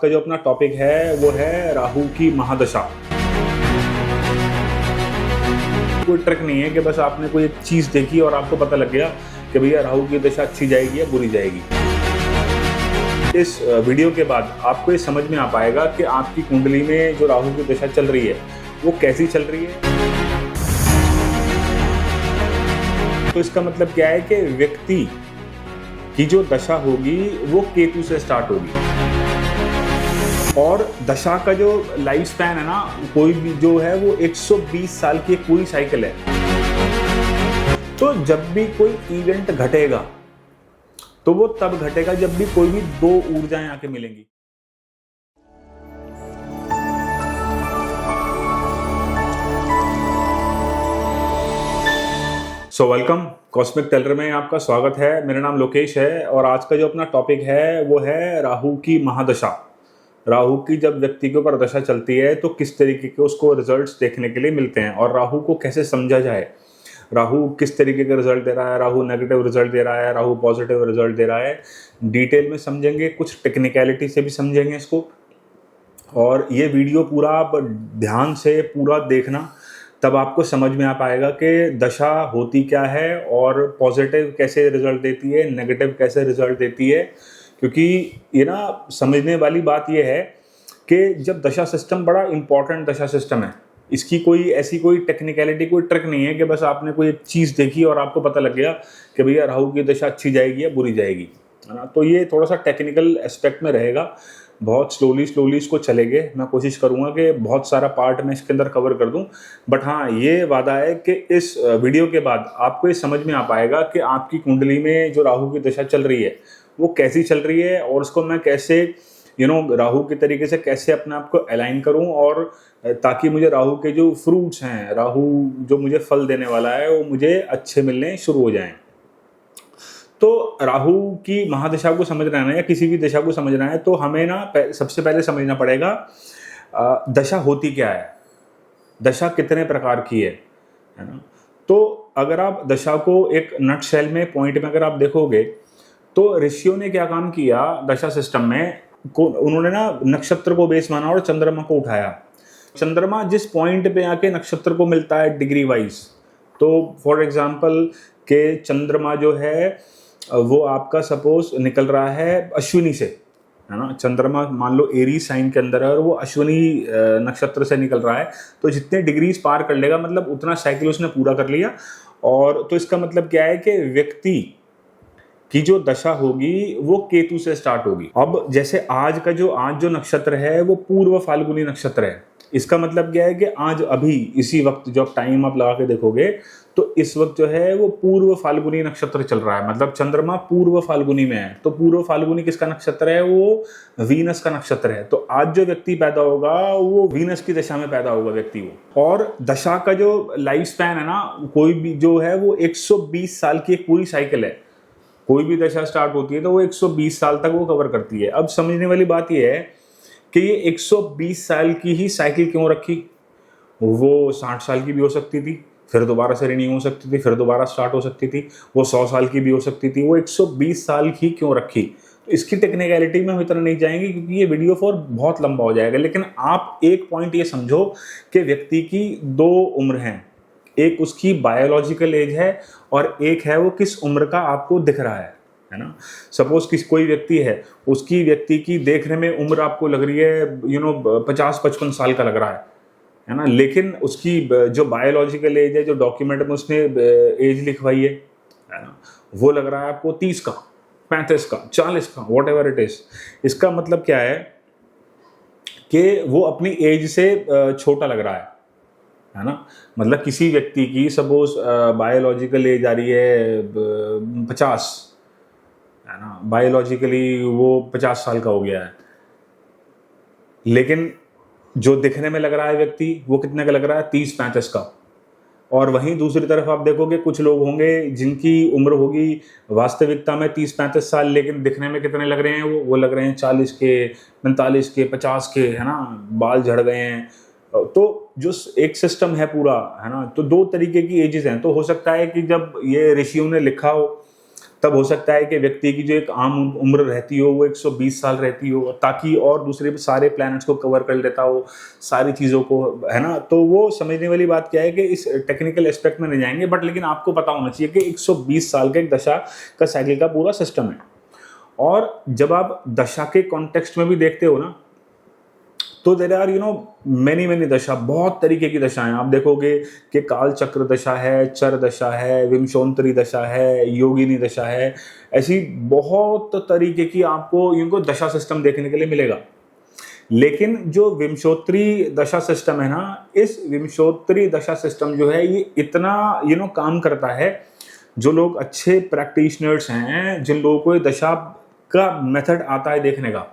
का जो अपना टॉपिक है वो है राहु की महादशा। कोई ट्रिक नहीं है कि बस आपने कोई एक चीज देखी और आपको पता लग गया कि भैया राहु की दशा अच्छी जाएगी या बुरी जाएगी। इस वीडियो के बाद आपको ये समझ में आ पाएगा कि आपकी कुंडली में जो राहु की दशा चल रही है वो कैसी चल रही है। तो इसका मतलब क्या है कि व्यक्ति की जो दशा होगी वो केतु से स्टार्ट होगी और दशा का जो लाइफ स्पैन है ना, कोई भी जो है वो 120 साल की एक पूरी साइकिल है। तो जब भी कोई इवेंट घटेगा तो वो तब घटेगा जब भी कोई भी दो ऊर्जाएं आके मिलेंगी। वेलकम, कॉस्मिक टेलर में आपका स्वागत है। मेरा नाम लोकेश है और आज का जो अपना टॉपिक है वो है राहु की महादशा। राहु की जब व्यक्ति के ऊपर दशा चलती है तो किस तरीके के उसको रिजल्ट्स देखने के लिए मिलते हैं और राहु को कैसे समझा जाए। राहु किस तरीके का रिजल्ट दे रहा है, राहु नेगेटिव रिजल्ट दे रहा है, राहु पॉजिटिव रिजल्ट दे रहा है, डिटेल में समझेंगे, कुछ टेक्निकलिटी से भी समझेंगे इसको। और ये वीडियो पूरा आप ध्यान से पूरा देखना, तब आपको समझ में आ पाएगा कि दशा होती क्या है और पॉजिटिव कैसे रिजल्ट देती है, नेगेटिव कैसे रिजल्ट देती है। क्योंकि ये ना समझने वाली बात ये है कि जब दशा सिस्टम बड़ा इंपॉर्टेंट दशा सिस्टम है, इसकी कोई ऐसी कोई टेक्निकलिटी, कोई ट्रिक नहीं है कि बस आपने कोई एक चीज़ देखी और आपको पता लग गया कि भैया राहु की दशा अच्छी जाएगी या बुरी जाएगी, है ना। तो ये थोड़ा सा टेक्निकल एस्पेक्ट में रहेगा, बहुत स्लोली इसको चलेंगे। मैं कोशिश करूंगा कि बहुत सारा पार्ट मैं इसके अंदर कवर कर दूं, बट हाँ ये वादा है कि इस वीडियो के बाद आपको ये समझ में आ पाएगा कि आपकी कुंडली में जो राहु की दशा चल रही है वो कैसी चल रही है और उसको मैं कैसे राहु के तरीके से कैसे अपने आप को अलाइन करूं, और ताकि मुझे राहु के जो फ्रूट्स हैं, राहु जो मुझे फल देने वाला है, वो मुझे अच्छे मिलने शुरू हो जाएं। तो राहु की महादशा को समझना है या किसी भी दशा को समझना है तो हमें ना सबसे पहले समझना पड़ेगा दशा होती क्या है, दशा कितने प्रकार की है ना। तो अगर आप दशा को एक नटशेल में पॉइंट में अगर आप देखोगे तो ऋषियों ने क्या काम किया दशा सिस्टम में, उन्होंने ना नक्षत्र को बेस माना और चंद्रमा को उठाया। चंद्रमा जिस पॉइंट पे आके नक्षत्र को मिलता है डिग्री वाइज, तो फॉर एग्जांपल के चंद्रमा जो है वो आपका सपोज निकल रहा है अश्विनी से, है ना। चंद्रमा मान लो एरी साइन के अंदर है और वो अश्विनी नक्षत्र से निकल रहा है, तो जितने डिग्रीज पार कर लेगा मतलब उतना साइकिल उसने पूरा कर लिया। और तो इसका मतलब क्या है कि व्यक्ति की जो दशा होगी वो केतु से स्टार्ट होगी। अब जैसे आज जो नक्षत्र है वो पूर्व फाल्गुनी नक्षत्र है। इसका मतलब क्या है कि आज अभी इसी वक्त जब टाइम आप लगा के देखोगे तो इस वक्त जो है वो पूर्व फाल्गुनी नक्षत्र चल रहा है, मतलब चंद्रमा पूर्व फाल्गुनी में है। तो पूर्व फाल्गुनी किसका नक्षत्र है? वो वीनस का नक्षत्र है। तो आज जो व्यक्ति पैदा होगा वो वीनस की दशा में पैदा होगा व्यक्ति वो। और दशा का जो लाइफ स्पैन है ना, कोई भी जो है वो 120 साल की एक पूरी साइकिल है। कोई भी दशा स्टार्ट होती है तो वो 120 साल तक वो कवर करती है। अब समझने वाली बात ये है कि ये 120 साल की ही साइकिल क्यों रखी? वो 60 साल की भी हो सकती थी, फिर दोबारा से रिन्यू हो सकती थी, फिर दोबारा स्टार्ट हो सकती थी। वो 100 साल की भी हो सकती थी। वो 120 साल की क्यों रखी? तो इसकी टेक्निकलिटी में हम इतना नहीं जाएंगे क्योंकि ये वीडियो फॉर बहुत लंबा हो जाएगा। लेकिन आप एक पॉइंट ये समझो कि व्यक्ति की दो उम्र हैं, एक उसकी बायोलॉजिकल एज है और एक है वो किस उम्र का आपको दिख रहा है ना। सपोज कोई व्यक्ति है, उसकी व्यक्ति की देखने में उम्र आपको लग रही है 50-55 साल का लग रहा है ना, लेकिन उसकी जो बायोलॉजिकल एज है, जो डॉक्यूमेंट में उसने एज लिखवाई है ना, वो लग रहा है आपको 30 का, 35 का, 40 का, वॉट एवर इट इज। इसका मतलब क्या है कि वो अपनी एज से छोटा लग रहा है ना। मतलब किसी व्यक्ति की सपोज बायोलॉजिकल एज आ रही है 50, है ना, बायोलॉजिकली वो 50 साल का हो गया है, लेकिन जो दिखने में लग रहा है व्यक्ति वो कितने का लग रहा है? 30-35 का। और वहीं दूसरी तरफ आप देखोगे कुछ लोग होंगे जिनकी उम्र होगी वास्तविकता में 30-35 साल, लेकिन दिखने में कितने लग रहे हैं? वो लग रहे हैं 40 के, 45 के, 50 के, है ना, बाल झड़ गए हैं। तो जो एक सिस्टम है पूरा, है ना, तो दो तरीके की एजेस हैं। तो हो सकता है कि जब ये ऋषियों ने लिखा हो तब हो सकता है कि व्यक्ति की जो एक आम उम्र रहती हो वो 120 साल रहती हो, ताकि और दूसरे सारे प्लैनेट्स को कवर कर लेता हो, सारी चीज़ों को, है ना। तो वो समझने वाली बात क्या है कि इस टेक्निकल एस्पेक्ट में नहीं जाएंगे, बट लेकिन आपको पता होना चाहिए कि 120 साल का एक दशा का साइकिल का पूरा सिस्टम है। और जब आप दशा के कॉन्टेक्स्ट में भी देखते हो ना, तो देर आर मैनी दशा, बहुत तरीके की दशाएं आप देखोगे कि काल चक्र दशा है, चर दशा है, विंशोत्तरी दशा है, योगिनी दशा है, ऐसी बहुत तरीके की आपको इनको दशा सिस्टम देखने के लिए मिलेगा। लेकिन जो विंशोत्तरी दशा सिस्टम है ना, इस विंशोत्तरी दशा सिस्टम जो है ये इतना काम करता है, जो लोग अच्छे प्रैक्टिशनर्स हैं, जिन लोगों को ये दशा का मेथड आता है देखने का,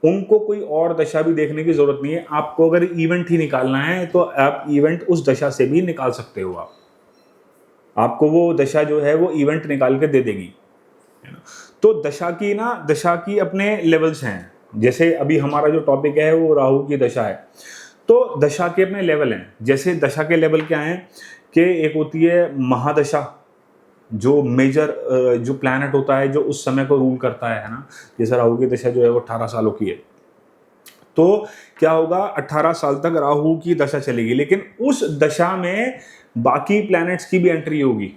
उनको कोई और दशा भी देखने की जरूरत नहीं है। आपको अगर इवेंट ही निकालना है तो आप इवेंट उस दशा से भी निकाल सकते हो। आपको वो दशा जो है वो इवेंट निकाल के दे देगी। तो दशा की अपने लेवल्स हैं। जैसे अभी हमारा जो टॉपिक है वो राहु की दशा है, तो दशा के अपने लेवल हैं। जैसे दशा के लेवल क्या हैं कि एक होती है महादशा, जो मेजर जो प्लैनेट होता है जो उस समय को रूल करता है ना। जैसे राहु की दशा जो है वो 18 सालों की है, तो क्या होगा, 18 साल तक राहु की दशा चलेगी, लेकिन उस दशा में बाकी प्लैनेट्स की भी एंट्री होगी,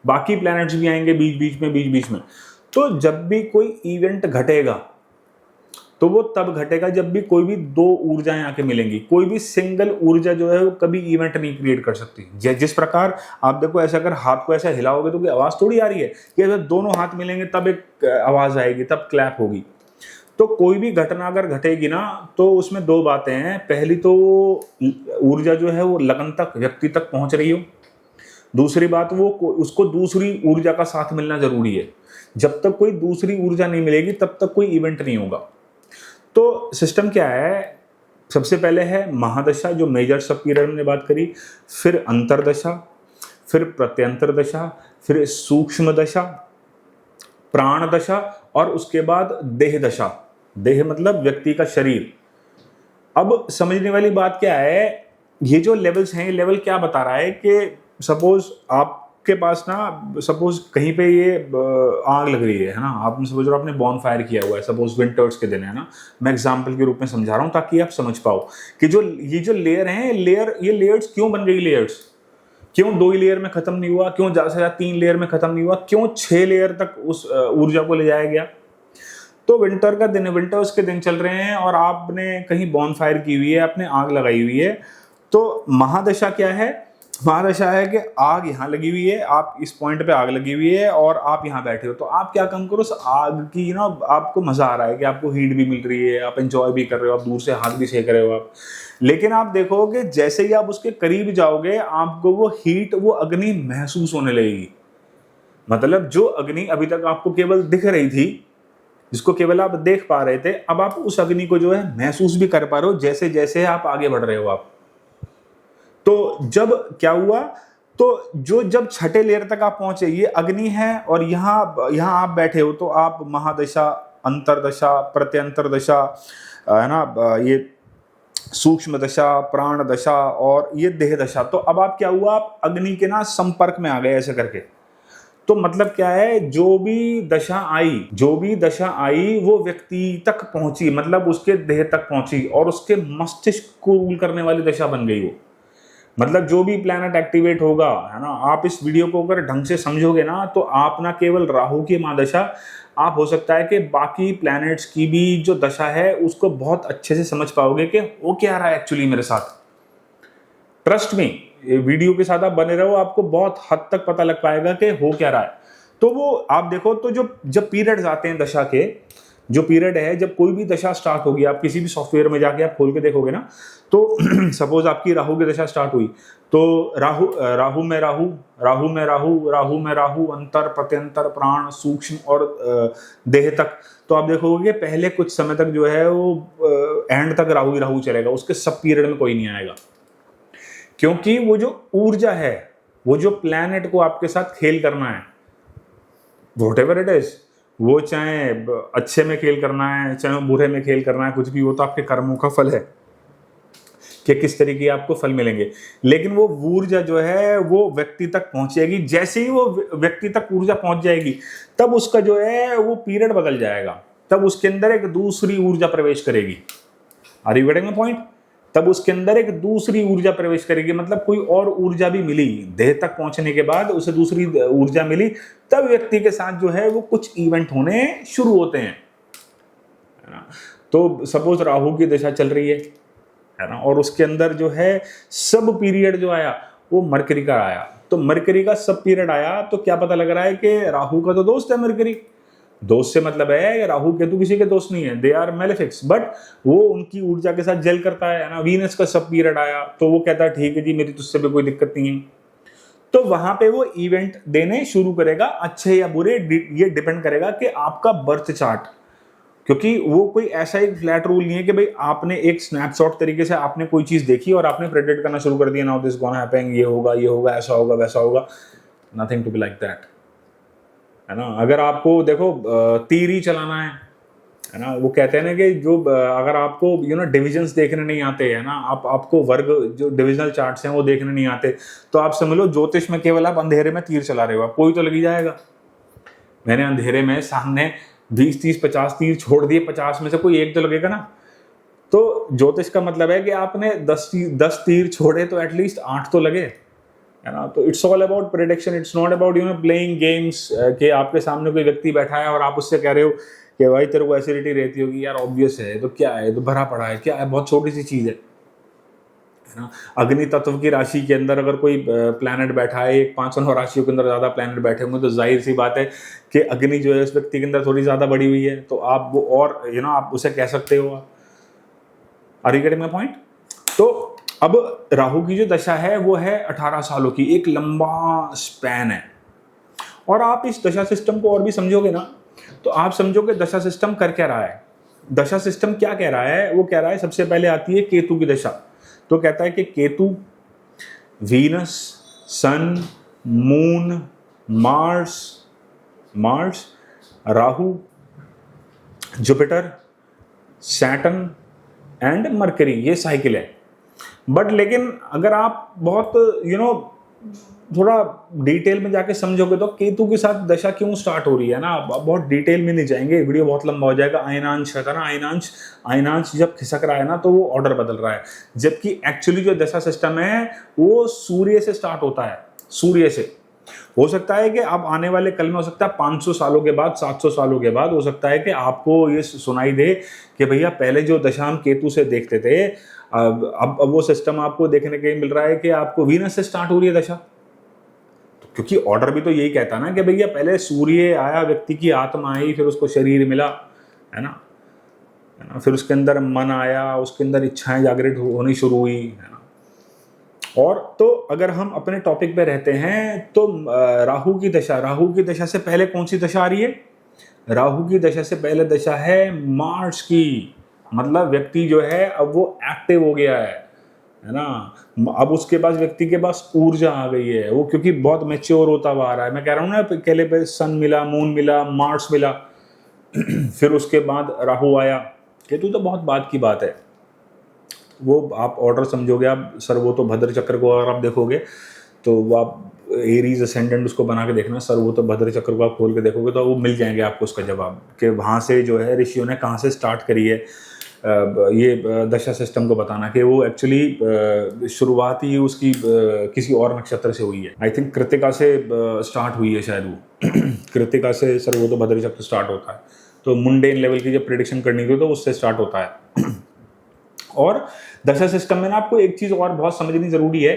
बाकी प्लैनेट्स भी आएंगे बीच बीच में। तो जब भी कोई इवेंट घटेगा तो वो तब घटेगा जब भी कोई भी दो ऊर्जाएं आके मिलेंगी। कोई भी सिंगल ऊर्जा जो है वो कभी इवेंट नहीं क्रिएट कर सकती। जिस प्रकार आप देखो, ऐसे अगर हाथ को ऐसा हिलाओगे तो कोई आवाज थोड़ी आ रही है, कि अगर दोनों हाथ मिलेंगे तब एक आवाज आएगी, तब क्लैप होगी। तो कोई भी घटना अगर घटेगी ना, तो उसमें दो बातें हैं। पहली तो ऊर्जा जो है वो लगन तक, व्यक्ति तक पहुंच रही हो। दूसरी बात, वो उसको दूसरी ऊर्जा का साथ मिलना जरूरी है। जब तक कोई दूसरी ऊर्जा नहीं मिलेगी तब तक कोई इवेंट नहीं होगा। तो सिस्टम क्या है, सबसे पहले है महादशा, जो मेजर सब पीरियड हमने बात करी, फिर अंतरदशा, फिर प्रत्यंतर दशा, फिर सूक्ष्म दशा, प्राण दशा, और उसके बाद देह दशा। देह मतलब व्यक्ति का शरीर। अब समझने वाली बात क्या है, ये जो लेवल्स हैं, ये लेवल क्या बता रहा है कि सपोज आपके पास ना, सपोज कहीं पे ये आग लग रही है ना, आपने सपोज आपने बॉन फायर किया हुआ है, सपोज विंटर्स के दिन है ना। मैं एग्जांपल के रूप में समझा रहा हूँ ताकि आप समझ पाओ कि ये जो लेयर हैं, ये लेयर्स क्यों बन गई, लेयर्स क्यों 2 ही लेयर में खत्म नहीं हुआ, क्यों ज्यादा से ज्यादा 3 लेयर में खत्म नहीं हुआ, क्यों 6 लेयर तक उस ऊर्जा को ले जाया गया। तो विंटर्स के दिन चल रहे हैं और आपने कहीं बॉन फायर की हुई है, आपने आग लगाई हुई है। तो महादशा क्या है, महादशा है कि आग यहाँ लगी हुई है, आप इस पॉइंट पे आग लगी हुई है और आप यहाँ बैठे हो। तो आप क्या काम करो, उस आग की ना आपको मजा आ रहा है कि आपको हीट भी मिल रही है, आप एंजॉय भी कर रहे हो, आप दूर से हाथ भी सेक रहे हो आप। लेकिन आप देखोगे जैसे ही आप उसके करीब जाओगे, आपको वो हीट, वो अग्नि महसूस होने लगेगी। मतलब जो अग्नि अभी तक आपको केवल दिख रही थी, जिसको केवल आप देख पा रहे थे, अब आप उस अग्नि को जो है महसूस भी कर पा रहे हो जैसे जैसे आप आगे बढ़ रहे हो आप। तो जब क्या हुआ, तो जब 6ठे लेयर तक आप पहुंचे, ये अग्नि है और यहाँ आप बैठे हो, तो आप महादशा, अंतरदशा, प्रत्यंतर दशा, है ना, ये सूक्ष्म दशा, प्राण दशा और ये देह दशा। तो अब आप क्या हुआ, आप अग्नि के ना संपर्क में आ गए ऐसे करके। तो मतलब क्या है, जो भी दशा आई वो व्यक्ति तक पहुंची, मतलब उसके देह तक पहुंची और उसके मस्तिष्क को रूल करने वाली दशा बन गई वो। मतलब जो भी प्लैनेट एक्टिवेट होगा, है ना, आप इस वीडियो को अगर ढंग से समझोगे ना, तो आप ना केवल राहु की महादशा, आप हो सकता है कि बाकी प्लैनेट्स की भी जो दशा है उसको बहुत अच्छे से समझ पाओगे कि वो क्या रहा है एक्चुअली मेरे साथ। ट्रस्ट में, वीडियो के साथ आप बने रहो, आपको बहुत हद तक पता लग पाएगा कि हो क्या रहा है। तो वो आप देखो, तो जब पीरियड्स आते हैं दशा के, जो पीरियड है, जब कोई भी दशा स्टार्ट होगी, आप किसी भी सॉफ्टवेयर में जाके आप खोल के देखोगे ना, तो सपोज आपकी राहु की दशा स्टार्ट हुई, तो राहु में राहु, अंतर, प्रत्यंतर, प्राण, सूक्ष्म और देह तक। तो आप देखोगे पहले कुछ समय तक जो है वो एंड तक राहु ही राहु चलेगा, उसके सब पीरियड में कोई नहीं आएगा। क्योंकि वो जो ऊर्जा है, वो जो प्लैनेट को आपके साथ खेल करना है, व्हाटएवर इट इज, वो चाहे अच्छे में खेल करना है, चाहे बुरे में खेल करना है, कुछ भी, वो तो आपके कर्मों का फल है। कि किस तरीके आपको फल मिलेंगे। लेकिन वो ऊर्जा जो है वो व्यक्ति तक पहुंचेगी, जैसे ही वो व्यक्ति तक ऊर्जा पहुंच जाएगी तब उसका जो है वो पीरियड बदल जाएगा, तब उसके अंदर एक दूसरी ऊर्जा प्रवेश करेगी। Are you getting the point? तब उसके अंदर एक दूसरी ऊर्जा प्रवेश करेगी, मतलब कोई और ऊर्जा भी मिली देह तक पहुंचने के बाद, उसे दूसरी ऊर्जा मिली, तब व्यक्ति के साथ जो है वो कुछ इवेंट होने शुरू होते हैं, है ना। तो सपोज राहु की दशा चल रही है ना, और उसके अंदर जो है सब पीरियड जो आया वो मरकरी का आया, तो मरकरी का सब पीरियड आया, तो क्या पता लग रहा है कि राहु का तो दोस्त है मरकरी। दोस्त से मतलब है राहु केतु किसी के दोस्त नहीं है, दे आर मेलेफिक्स, बट वो उनकी ऊर्जा के साथ जेल करता है ना। वीनस का सब पीरियड आया तो वो कहता है ठीक है जी, मेरी तुझसे भी कोई दिक्कत नहीं है, तो वहां पे वो इवेंट देने शुरू करेगा, अच्छे या बुरे ये डिपेंड करेगा कि आपका बर्थ चार्ट, क्योंकि वो कोई ऐसा एक फ्लैट रूल नहीं है कि भाई आपने एक स्नैपशॉट तरीके से आपने कोई चीज देखी और आपने प्रेडिक्ट करना शुरू कर दिया, नाउ दिस गोना हैपन, ये होगा, ऐसा होगा, वैसा होगा। Nothing to be like that, है ना। अगर आपको देखो तीर ही चलाना है ना, वो कहते हैं ना कि जो अगर आपको डिविजन्स देखने नहीं आते हैं ना, आपको वर्ग जो डिविजनल चार्ट्स हैं वो देखने नहीं आते, तो आप समझ लो ज्योतिष में केवल आप अंधेरे में तीर चला रहे हो, कोई तो लग ही जाएगा। मैंने अंधेरे में सामने 20, 30, 50 तीर छोड़ दिए, 50 में से कोई एक तो लगेगा ना। तो ज्योतिष का मतलब है कि आपने 10 तीर छोड़े तो एटलीस्ट 8 तो लगे, है ना। तो it's all about prediction, it's not about playing games कि आपके सामने कोई व्यक्ति बैठा है और आप उससे कह रहे हो कि भाई तेरे को एसिडिटी रहती होगी, यार ऑब्वियस है, तो क्या है, तो भरा पड़ा है, क्या है, बहुत छोटी सी चीज है ना। अग्नि तत्व की राशि के अंदर अगर कोई प्लैनेट बैठा है, एक 5 राशियों के अंदर ज्यादा प्लैनेट बैठे होंगे, तो जाहिर सी बात है कि अग्नि जो है उस व्यक्ति के अंदर थोड़ी ज्यादा बढ़ी हुई है, तो आप वो और आप उसे कह सकते हो। Are you getting my point? तो अब राहु की जो दशा है वो है 18 सालों की, एक लंबा स्पैन है। और आप इस दशा सिस्टम को और भी समझोगे ना, तो आप समझोगे दशा सिस्टम कर क्या रहा है। दशा सिस्टम क्या कह रहा है? वो कह रहा है सबसे पहले आती है केतु की दशा, तो कहता है कि Ketu, Venus, Sun, Moon, Mars, Rahu, Jupiter, Saturn and Mercury, ये साइकिल है। बट लेकिन अगर आप बहुत थोड़ा डिटेल में जाके समझोगे तो केतु के साथ दशा क्यों स्टार्ट हो रही है ना, बहुत डिटेल में नहीं जाएंगे, वीडियो बहुत लंबा हो जाएगा। आयनांश है ना, आयनांश जब खिसक रहा है ना तो वो ऑर्डर बदल रहा है, जबकि एक्चुअली जो दशा सिस्टम है वो सूर्य से स्टार्ट होता है। सूर्य से हो सकता है कि अब आने वाले कल में हो सकता है 500 सालों के बाद, 700 सालों के बाद हो सकता है कि आपको ये सुनाई दे कि भैया पहले जो दशा हम केतु से देखते थे, अब वो सिस्टम आपको देखने के मिल रहा है कि आपको वीनस से स्टार्ट हो रही है दशा। तो क्योंकि ऑर्डर भी तो यही कहता ना कि भैया पहले सूर्य आया, व्यक्ति की आत्मा आई, फिर उसको शरीर मिला, है ना, फिर उसके अंदर मन आया, उसके अंदर इच्छाएं जागृत होनी शुरू हुई, है ना। और तो अगर हम अपने टॉपिक पे रहते हैं तो राहु की दशा से पहले कौन सी दशा आ रही है? राहु की दशा से पहले दशा है मार्स की, मतलब व्यक्ति जो है अब वो एक्टिव हो गया है ना। अब उसके पास व्यक्ति के पास ऊर्जा आ गई है, वो क्योंकि बहुत मैच्योर होता हुआ आ रहा है। मैं कह रहा हूँ ना, पहले पे सन मिला, मून मिला, मार्स मिला, फिर उसके बाद राहु आया, केतु तो बहुत बाद की बात है, वो आप ऑर्डर समझोगे आप। सर्वोतोभद्र चक्र को अगर आप देखोगे तो वो आप एरीज असेंडेंट उसको बना के देखना, सर्वोतोभद्र चक्र को आप खोल के देखोगे तो वो मिल जाएंगे आपको उसका जवाब कि वहाँ से जो है ऋषियों ने कहाँ से स्टार्ट करी है ये दशा सिस्टम को बताना, कि वो एक्चुअली शुरुआत ही उसकी किसी और नक्षत्र से हुई है। आई थिंक कृतिका से स्टार्ट हुई है शायद वो कृतिका से सर्वोतोभद्र चक्र स्टार्ट होता है, तो मुंडेन लेवल की जब प्रिडिक्शन करनी थी तो उससे स्टार्ट होता है। और दशा सिस्टम में ना आपको एक चीज और बहुत समझनी जरूरी है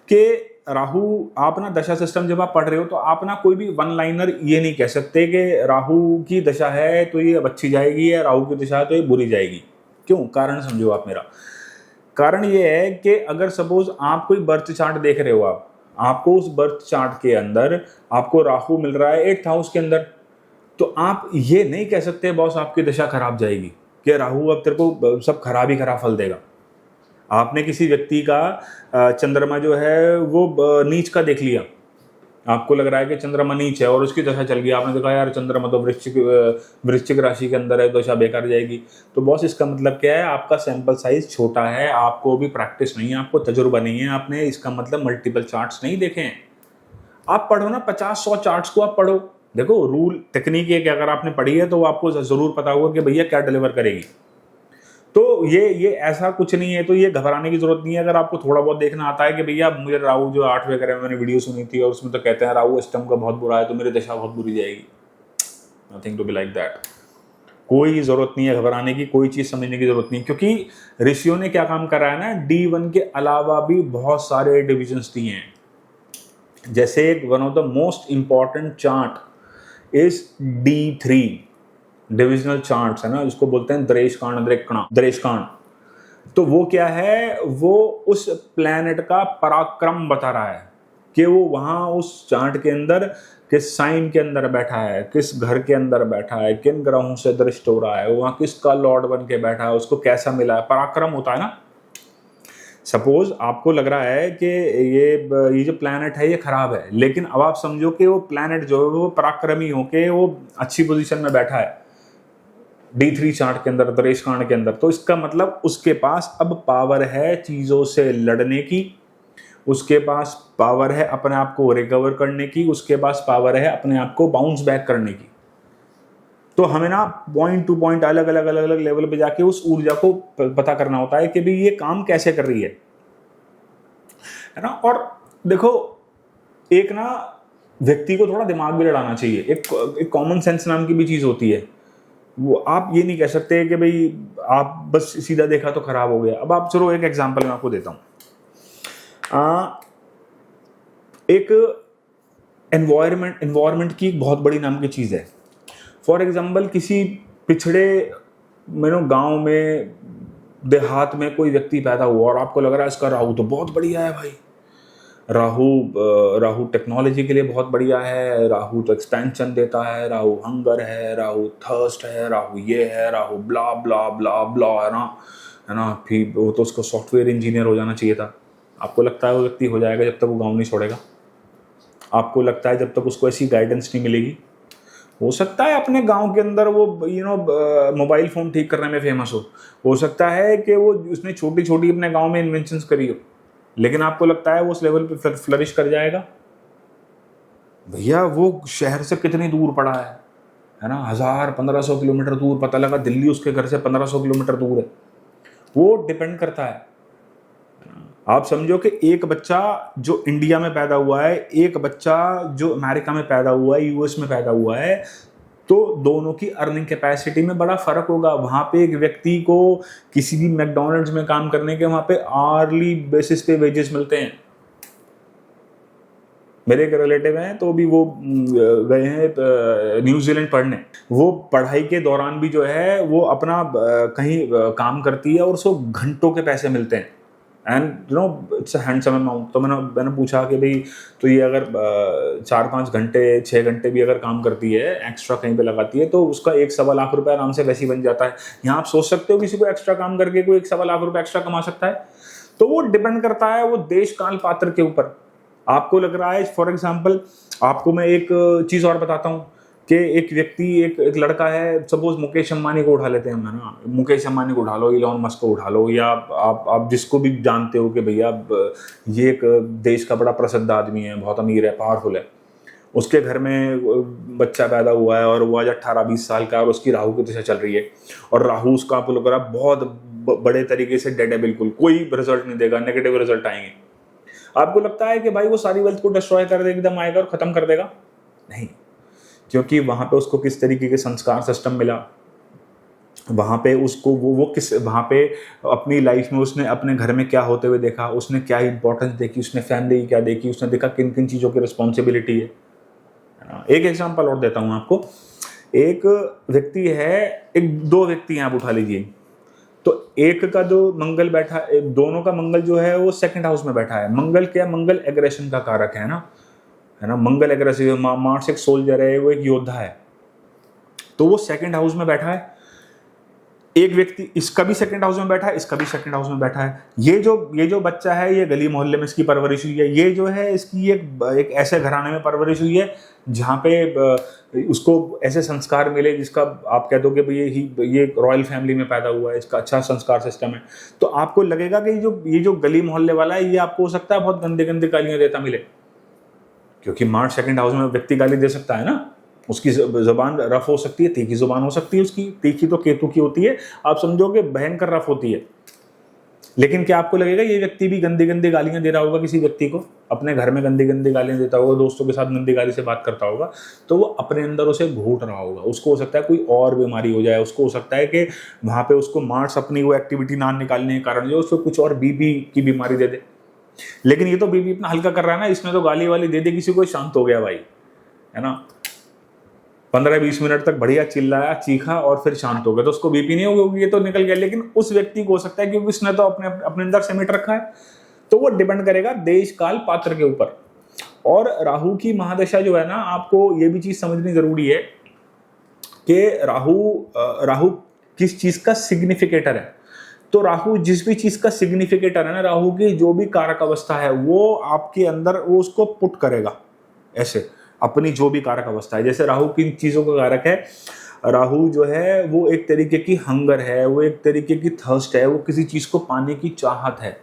कि राहु, आप ना दशा सिस्टम जब आप पढ़ रहे हो तो आप ना कोई भी वन लाइनर ये नहीं कह सकते कि राहु की दशा है तो ये अब अच्छी जाएगी या राहु की दशा है तो ये बुरी जाएगी। क्यों? कारण समझो आप मेरा। कारण ये है कि अगर सपोज आप कोई बर्थ चार्ट देख रहे हो, आपको उस बर्थ चार्ट के अंदर आपको राहु मिल रहा है 8th हाउस के अंदर, तो आप ये नहीं कह सकते बॉस आपकी दशा खराब जाएगी कि राहु अब तेरे को सब खराब ही खराब फल देगा। आपने किसी व्यक्ति का चंद्रमा जो है वो नीच का देख लिया, आपको लग रहा है कि चंद्रमा नीच है और उसकी दशा चल गई, आपने देखा यार चंद्रमा तो वृश्चिक राशि के अंदर है, दशा बेकार जाएगी। तो बॉस इसका मतलब क्या है, आपका सैंपल साइज छोटा है, आपको भी प्रैक्टिस नहीं है, आपको तजुर्बा नहीं है, आपने इसका मतलब मल्टीपल चार्ट्स नहीं देखे हैं। आप पढ़ो ना 50-100 चार्ट्स को आप पढ़ो, देखो रूल टेक्निक है कि अगर आपने पढ़ी है तो आपको जरूर पता होगा कि भैया क्या डिलीवर करेगी। तो ये ऐसा कुछ नहीं है, तो ये घबराने की जरूरत नहीं है। अगर आपको थोड़ा बहुत देखना आता है कि भैया मुझे राहु जो 8वें घर में, मैंने वीडियो सुनी थी और उसमें तो कहते हैं राहु अष्टम का बहुत बुरा है तो मेरी दशा बहुत बुरी जाएगी। Nothing to be like that. कोई जरूरत नहीं है घबराने की, कोई चीज समझने की जरूरत नहीं, क्योंकि ऋषियों ने क्या काम करा है ना, D1 के अलावा भी बहुत सारे डिविजन्स दिए हैं। जैसे एक one of the most important chart is D3 divisional charts है ना, जिसको बोलते हैं दरेशकांड। तो वो क्या है, वो उस प्लैनेट का पराक्रम बता रहा है कि वो वहां उस चार्ट के अंदर किस साइन के अंदर बैठा है, किस घर के अंदर बैठा है, किन ग्रहों से दृष्ट हो रहा है, वहां किसका लॉर्ड बन के बैठा है, उसको कैसा मिला है। पराक्रम होता है ना। सपोज आपको लग रहा है कि ये जो प्लैनेट है ये खराब है, लेकिन अब आप समझो कि वो प्लैनेट जो है वो पराक्रमी होके वो अच्छी पोजीशन में बैठा है D3 चार्ट के अंदर, दरेशकांड के अंदर। तो इसका मतलब उसके पास अब पावर है चीजों से लड़ने की, उसके पास पावर है अपने आप को रिकवर करने की, उसके पास पावर है अपने आप को बाउंस बैक करने की। तो हमें ना पॉइंट टू पॉइंट अलग अलग लेवल पे जाके उस ऊर्जा को पता करना होता है कि भाई ये काम कैसे कर रही है ना। और देखो, एक ना व्यक्ति को थोड़ा दिमाग भी लड़ाना चाहिए। एक कॉमन सेंस नाम की भी चीज होती है। वो आप ये नहीं कह सकते कि भाई आप बस सीधा देखा तो खराब हो गया। अब आप चलो एक एग्जांपल मैं आपको देता हूं। एक एनवायरमेंट की बहुत बड़ी नाम की चीज है। फॉर एग्जांपल किसी पिछड़े गांव में, देहात में कोई व्यक्ति पैदा हुआ और आपको लग रहा है इसका राहु तो बहुत बढ़िया है भाई, राहु टेक्नोलॉजी के लिए बहुत बढ़िया है, राहु तो एक्सपेंशन देता है, राहु हंगर है, राहु थर्स्ट है, राहु ये है, राहु ब्ला ब्ला ब्ला ब्ला है ना। फिर वो तो उसको सॉफ्टवेयर इंजीनियर हो जाना चाहिए था। आपको लगता है वो व्यक्ति हो जाएगा जब तक वो गाँव नहीं छोड़ेगा? आपको लगता है जब तक उसको ऐसी गाइडेंस नहीं मिलेगी? हो सकता है अपने गांव के अंदर वो मोबाइल फोन ठीक करने में फेमस हो सकता है कि वो उसने छोटी छोटी अपने गांव में इन्वेंशंस करी हो, लेकिन आपको लगता है वो उस लेवल पे फ्लरिश कर जाएगा? भैया वो शहर से कितनी दूर पड़ा है ना, 1000-1500 किलोमीटर दूर। पता लगा दिल्ली उसके घर से 1500 किलोमीटर दूर है। वो डिपेंड करता है। आप समझो कि एक बच्चा जो इंडिया में पैदा हुआ है, एक बच्चा जो अमेरिका में पैदा हुआ है, यूएस में पैदा हुआ है, तो दोनों की अर्निंग कैपेसिटी में बड़ा फर्क होगा। वहां पे एक व्यक्ति को किसी भी मैकडॉनल्ड्स में काम करने के वहां पे आर्ली बेसिस पे वेजेस मिलते हैं। मेरे एक रिलेटिव हैं, तो भी वो गए हैं न्यूजीलैंड पढ़ने। वो पढ़ाई के दौरान भी जो है वो अपना कहीं काम करती है और उसको घंटों के पैसे मिलते हैं। And it's handsome amount. तो मैंने पूछा कि भाई तो ये अगर 4-5 घंटे 6 घंटे भी अगर काम करती है, एक्स्ट्रा कहीं पे लगाती है, तो उसका 1-1.25 लाख रुपए आराम से वैसे ही बन जाता है। यहाँ आप सोच सकते हो किसी को एक्स्ट्रा काम करके कोई 1-1.25 लाख रुपए एक्स्ट्रा कमा सकता है? तो वो डिपेंड करता है वो देश काल पात्र के ऊपर। आपको लग रहा है, फॉर एग्जाम्पल आपको मैं एक चीज और बताता हूँ कि एक व्यक्ति, एक लड़का है, सपोज मुकेश अंबानी को उठा लेते हैं हम, है ना। मुकेश अंबानी को उठा लो, इलॉन मस्क को उठा लो, या आप जिसको भी जानते हो कि भैया ये एक देश का बड़ा प्रसिद्ध आदमी है, बहुत अमीर है, पावरफुल है। उसके घर में बच्चा पैदा हुआ है और वो आज 18-20 साल का है और उसकी राहु की दशा चल रही है, और राहु उसका आपको लग रहा है बहुत बड़े तरीके से डेड है, बिल्कुल कोई रिजल्ट नहीं देगा, नेगेटिव रिजल्ट आएंगे। आपको लगता है कि भाई वो सारी वेल्थ को डिस्ट्रॉय कर देगा, एकदम आएगा और खत्म कर देगा? नहीं, क्योंकि वहां पे उसको किस तरीके के संस्कार सिस्टम मिला, वहां पे उसको वो किस, वहां पे अपनी लाइफ में उसने अपने घर में क्या होते हुए देखा, उसने क्या इंपॉर्टेंस देखी, उसने फैमिली की क्या देखी, उसने देखा किन किन चीज़ों की रिस्पॉन्सिबिलिटी है। एक एग्जांपल और देता हूं आपको। एक व्यक्ति है, दो व्यक्ति हैं आप उठा लीजिए। तो एक का जो मंगल बैठा, दोनों का मंगल जो है वो सेकंड हाउस में बैठा है। मंगल क्या? मंगल एग्रेशन का कारक है ना। मंगल एग्रेसिव, मार्स एक सोल्जर है, वो एक योद्धा है, तो वो सेकंड हाउस में बैठा है। एक व्यक्ति इसका भी सेकंड हाउस में बैठा है, इसका भी सेकंड हाउस में बैठा है। ये जो बच्चा है, ये गली मोहल्ले में इसकी परवरिश हुई है, ये जो है इसकी एक ऐसे घराने में परवरिश हुई है जहाँ पे उसको ऐसे संस्कार मिले जिसका आप कह दो कि भाई ये रॉयल फैमिली में पैदा हुआ है, इसका अच्छा संस्कार सिस्टम है। तो आपको लगेगा कि ये जो गली मोहल्ले वाला है, ये आपको हो सकता है बहुत गंदे गंदे गालियां देता मिले, क्योंकि मार्च सेकंड हाउस में व्यक्ति गाली दे सकता है ना, उसकी जबान रफ हो सकती है, तीखी जुबान हो सकती है उसकी। तीखी तो केतु की होती है, आप समझोगे भयंकर रफ होती है। लेकिन क्या आपको लगेगा ये व्यक्ति भी गंदी गंदी गालियां दे रहा होगा किसी व्यक्ति को, अपने घर में गंदी गंदी गालियां देता होगा, दोस्तों के साथ गंदी गाली से बात करता होगा, तो वो अपने अंदर उसे घूट रहा होगा। उसको हो सकता है कोई और बीमारी हो जाए, उसको हो सकता है कि वहां पे उसको मार्स अपनी वो एक्टिविटी ना निकालने के कारण जो उसको कुछ और बीपी की बीमारी दे दे। लेकिन ये तो बीपी इतना हल्का कर रहा है ना, इसमें तो गाली वाली दे दे किसी को, शांत हो गया भाई, है ना। 15-20 मिनट तक बढ़िया चिल्लाया, चीखा और फिर शांत हो गया, तो उसको बीपी नहीं होगी, ये तो निकल गया। लेकिन उस व्यक्ति को हो सकता है क्योंकि उसने तो अपने अंदर समेट रखा है। तो वो डिपेंड करेगा देश काल पात्र के ऊपर। और राहु की महादशा जो है ना, आपको ये भी चीज समझनी जरूरी है कि राहु किस चीज का सिग्निफिकेटर है। तो राहु जिस भी चीज का सिग्निफिकेटर है ना, राहु की जो भी कारक अवस्था है वो आपके अंदर वो उसको पुट करेगा ऐसे, अपनी जो भी कारक अवस्था है। जैसे राहु किन चीजों का कारक है, राहु जो है वो एक तरीके की हंगर है, वो एक तरीके की थर्स्ट है, वो किसी चीज को पाने की चाहत है।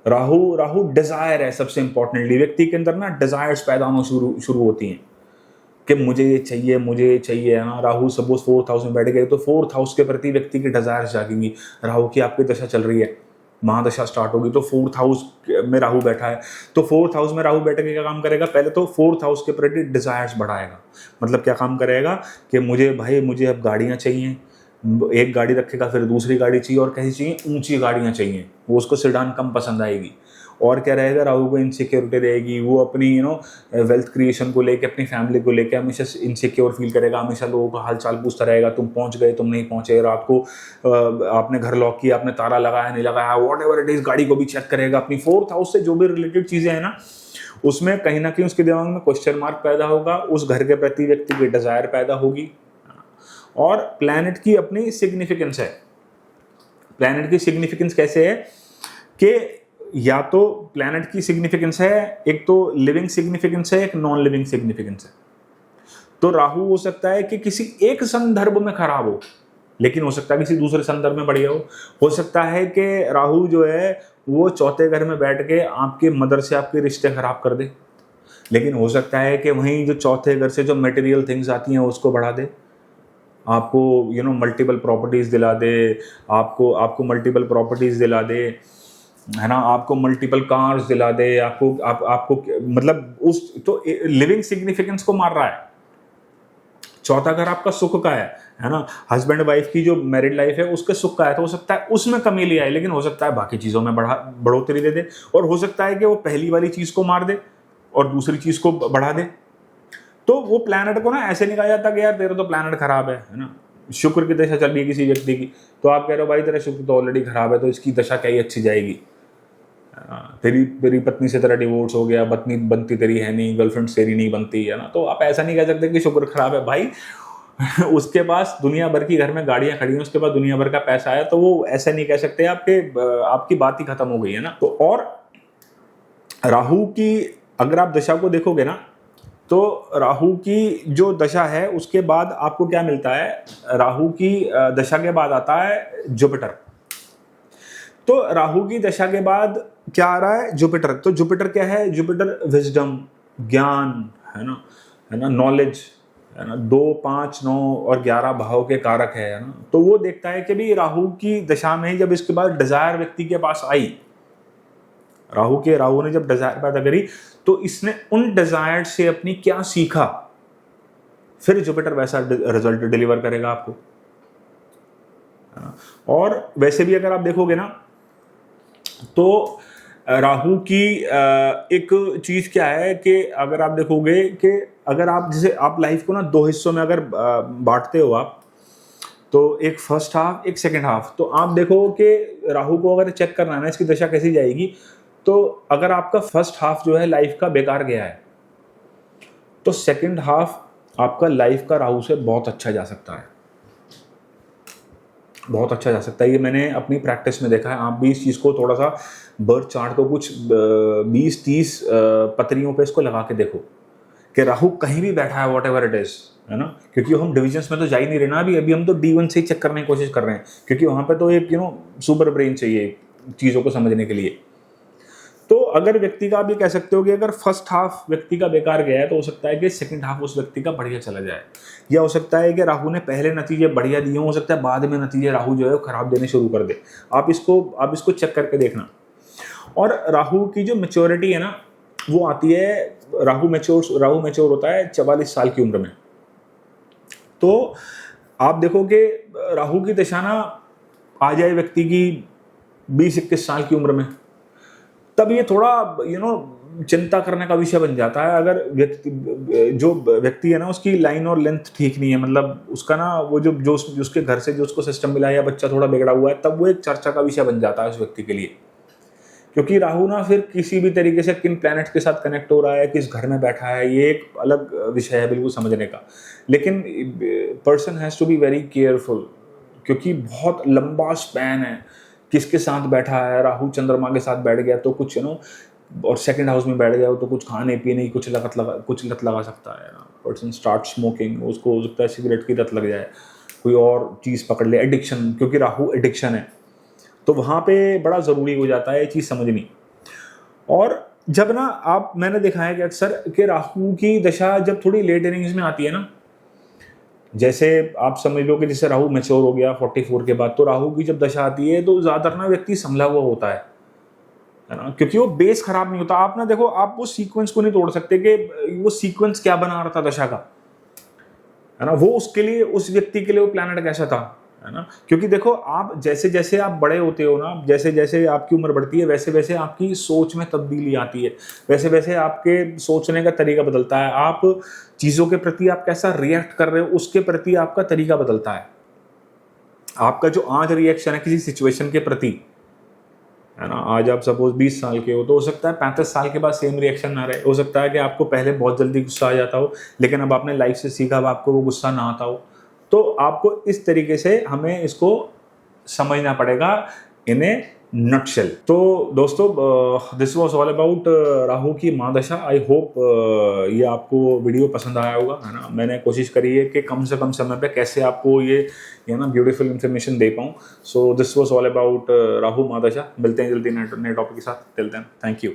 राहु डिजायर है। सबसे इंपॉर्टेंटली व्यक्ति के अंदर ना डिजायर्स पैदा होना शुरू होती हैं कि मुझे ये चाहिए, है ना। राहु सपोज 4th हाउस में बैठ गए तो 4th हाउस के प्रति व्यक्ति की डिजायर्स जागेंगी। राहु की आपकी दशा चल रही है, महादशा स्टार्ट होगी, तो 4th हाउस में राहु बैठा है, तो 4th हाउस में राहु बैठ के क्या काम करेगा, पहले तो 4th हाउस के प्रति डिजायर्स बढ़ाएगा। मतलब क्या काम करेगा कि मुझे अब गाड़ियां चाहिए, एक गाड़ी रखेगा, फिर दूसरी गाड़ी चाहिए, और कैसी चाहिए, ऊंची गाड़ियां चाहिए, वो उसको सेडान कम पसंद आएगी। और क्या रहेगा, राहु को इनसिक्योरिटी रहेगी, वो अपनी वेल्थ क्रिएशन को लेके, अपनी फैमिली को लेके हमेशा इनसिक्योर फील करेगा, हमेशा लोगों का हाल चाल पूछता रहेगा, तुम पहुंच गए, तुम नहीं पहुंचे, रात को आपने घर लॉक किया, आपने ताला लगाया नहीं लगाया, वॉट एवर इट इज, गाड़ी को भी चेक करेगा। अपनी 4th हाउस से जो भी रिलेटेड चीजें हैं ना, उसमें कहीं ना कहीं उसके दिमाग में क्वेश्चन मार्क पैदा होगा, उस घर के प्रति व्यक्ति की डिजायर पैदा होगी। और प्लैनेट की अपनी सिग्निफिकेंस है। प्लैनेट की सिग्निफिकेंस कैसे है कि या तो प्लैनेट की सिग्निफिकेंस है, एक तो लिविंग सिग्निफिकेंस है, एक नॉन लिविंग सिग्निफिकेंस है। तो राहु हो सकता है कि किसी एक संदर्भ में खराब हो, लेकिन हो सकता है किसी दूसरे संदर्भ में बढ़िया हो सकता है कि राहु जो है वो 4th घर में बैठ के आपके मदर से आपके रिश्ते खराब कर दे, लेकिन हो सकता है कि वहीं जो 4th घर से जो मटेरियल थिंग्स आती हैं उसको बढ़ा दे, आपको मल्टीपल प्रॉपर्टीज दिला दे, आपको मल्टीपल प्रॉपर्टीज दिला दे, है ना, आपको मल्टीपल कार्स दिला दे, आपको मतलब उस तो लिविंग सिग्निफिकेंस को मार रहा है। 4था घर आपका सुख का है ना, हस्बैंड वाइफ की जो मैरिड लाइफ है उसके सुख का है, तो हो सकता है उसमें कमी ले आए, लेकिन हो सकता है बाकी चीजों में बढ़ोतरी दे दे, और हो सकता है कि वो पहली वाली चीज को मार दे और दूसरी चीज को बढ़ा दे। तो वो प्लैनेट को ना ऐसे नहीं कहा जाता कि यार तेरा तो प्लैनेट खराब है ना। शुक्र की दशा चल रही है किसी व्यक्ति की, तो आप कह रहे हो भाई तेरा शुक्र तो ऑलरेडी खराब है, तो इसकी दशा क्या ही अच्छी जाएगी, तेरी पत्नी से तेरा डिवोर्स हो गया, पत्नी बनती तेरी है नहीं, गर्लफ्रेंड तेरी नहीं बनती, है ना। तो आप ऐसा नहीं कह सकते कि शुक्र खराब है भाई। उसके पास दुनिया भर की घर में गाड़ियां खड़ी हैं, उसके पास दुनिया भर का पैसा है, तो वो ऐसा नहीं कह सकते आपकी बात ही खत्म हो गई है ना। तो और राहु की अगर आप दशा को देखोगे ना, तो राहु की जो दशा है उसके बाद आपको क्या मिलता है, राहु की दशा के बाद आता है जुपिटर। तो राहु की दशा के बाद क्या आ रहा है, जुपिटर। तो जुपिटर क्या है, जुपिटर विजडम, ज्ञान, है ना, नॉलेज, है ना, 2, 5, 9 और 11 भाव के कारक है ना। तो वो देखता है कि भी राहु की दशा में जब इसके बाद डिजायर व्यक्ति के पास आई, राहु ने जब डिजायर पैदा करी, तो इसने उन डिजायर से अपनी क्या सीखा, फिर जुपिटर वैसा रिजल्ट डिलीवर करेगा आपको। और वैसे भी अगर आप देखोगे ना, तो राहु की एक चीज क्या है कि अगर आप देखोगे कि अगर आप जैसे आप लाइफ को ना 2 हिस्सों में अगर बांटते हो आप, तो एक फर्स्ट हाफ, एक सेकंड हाफ। तो आप देखो कि राहु को अगर चेक करना है ना इसकी दशा कैसी जाएगी, तो अगर आपका फर्स्ट हाफ जो है लाइफ का बेकार गया है, तो सेकंड हाफ आपका लाइफ का राहु से बहुत अच्छा जा सकता है। बहुत अच्छा जा सकता है। ये मैंने अपनी प्रैक्टिस में देखा है। आप भी इस चीज़ को थोड़ा सा बर्थ चार्ट को कुछ 20-30 पतरियों पे इसको लगा के देखो कि राहु कहीं भी बैठा है, वॉट एवर इट इज, है ना। क्योंकि हम डिविजन्स में तो जा ही नहीं रहे ना, अभी अभी हम तो D1 से ही चेक करने की कोशिश कर रहे हैं, क्योंकि वहां पे तो एक सुपर ब्रेन चाहिए चीज़ों को समझने के लिए। तो अगर व्यक्ति का आप ये कह सकते हो कि अगर फर्स्ट हाफ व्यक्ति का बेकार गया है, तो हो सकता है कि सेकंड हाफ उस व्यक्ति का बढ़िया चला जाए, या हो सकता है कि राहु ने पहले नतीजे बढ़िया दिए हो सकता है बाद में नतीजे राहु जो है वो खराब देने शुरू कर दे। आप इसको चेक करके देखना। और राहु की जो मेच्योरिटी है ना, वो आती है, राहु मैच्योर होता है 44 साल की उम्र में। तो आप देखो कि राहु की दशा ना आ जाए व्यक्ति की 20-21 साल की उम्र में, तब ये थोड़ा चिंता करने का विषय बन जाता है। अगर जो व्यक्ति है ना, उसकी लाइन और लेंथ ठीक नहीं है, मतलब उसका ना वो जो उसके घर से जो उसको सिस्टम मिला है, या बच्चा थोड़ा बिगड़ा हुआ है, तब वो एक चर्चा का विषय बन जाता है उस व्यक्ति के लिए। क्योंकि राहु ना फिर किसी भी तरीके से किन प्लैनेट के साथ कनेक्ट हो रहा है, किस घर में बैठा है, ये एक अलग विषय है बिल्कुल समझने का। लेकिन person has to be very careful, क्योंकि बहुत लंबा स्पैन है। किसके साथ बैठा है, राहु चंद्रमा के साथ बैठ गया तो कुछ और सेकंड हाउस में बैठ गया हो तो कुछ खाने पीने की कुछ लत लगा सकता है ना। पर्सन स्टार्ट स्मोकिंग, उसको हो सकता है सिगरेट की लत लग जाए, कोई और चीज़ पकड़ ले, एडिक्शन, क्योंकि राहु एडिक्शन है। तो वहाँ पे बड़ा ज़रूरी हो जाता है ये चीज़ समझनी। और जब ना मैंने देखा है कि अक्सर कि राहु की दशा जब थोड़ी लेट इनिंग्स में आती है ना, जैसे आप समझ लो कि जैसे राहु मैच्योर हो गया 44 के बाद, तो राहु की जब दशा आती है तो ज़्यादातर ना व्यक्ति संभला हुआ होता है ना, क्योंकि वो बेस खराब नहीं होता। आप ना देखो, आप वो सीक्वेंस को नहीं तोड़ सकते कि वो सीक्वेंस क्या बना रहा था दशा का, है ना। वो उसके लिए, उस व्यक्ति के लिए वो प्लैनेट कैसा था, है ना। क्योंकि देखो, आप जैसे जैसे आप बड़े होते हो ना, जैसे जैसे आपकी उम्र बढ़ती है, वैसे वैसे आपकी सोच में तब्दीली आती है, वैसे वैसे आपके सोचने का तरीका बदलता है, आप चीज़ों के प्रति आप कैसा रिएक्ट कर रहे हो उसके प्रति आपका तरीका बदलता है। आपका जो आज रिएक्शन है किसी सिचुएशन के प्रति, है ना, आज आप सपोज 20 साल के हो, तो हो सकता है 35 साल के बाद सेम रिएक्शन ना रहे। हो सकता है कि आपको पहले बहुत जल्दी गुस्सा आ जाता हो, लेकिन अब आपने लाइफ से सीखा, अब आपको वो गुस्सा ना आता हो। तो आपको इस तरीके से हमें इसको समझना पड़ेगा इन ए नटशेल। तो दोस्तों, this was all about Rahu की महादशा। आई होप ये आपको वीडियो पसंद आया होगा, है ना। मैंने कोशिश करी है कि कम से कम समय पे कैसे आपको ये ना ब्यूटीफुल इन्फॉर्मेशन दे पाऊँ। So this was all about Rahu महादशा। मिलते हैं जल्दी नए टॉपिक के साथ। Till then, thank you.